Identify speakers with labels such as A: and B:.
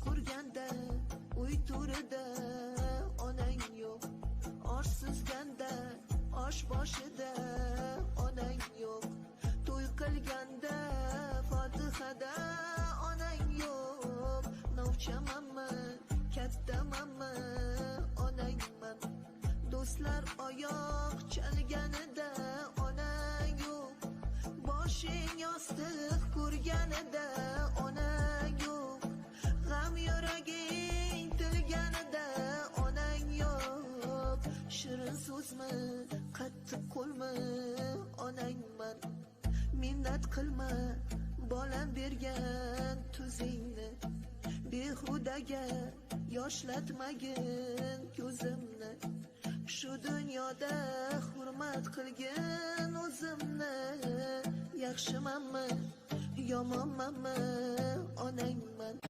A: qurganda uy to'rida onang yo'q, orsizganda osh boshida onang yo'q, to'y qilganda fotihada onang yo'q. Novchamanmi, kattamanmi, onangman. Do'stlar oyoq chalganida onang yo'q, boshing yostiq ko'rganida onang yo'q, g'am yuraging tilganida onang yo'q. Shirin so'zmi, qattiq qo'lmi, onangman. Minnat qilma bolam bergan tuzingni, behudaga yoshlatmagin ko'zimni. Shu dunyoda hurmat qilgin o'zimni. Yaxshimanmi, yomonmanmi, onangman.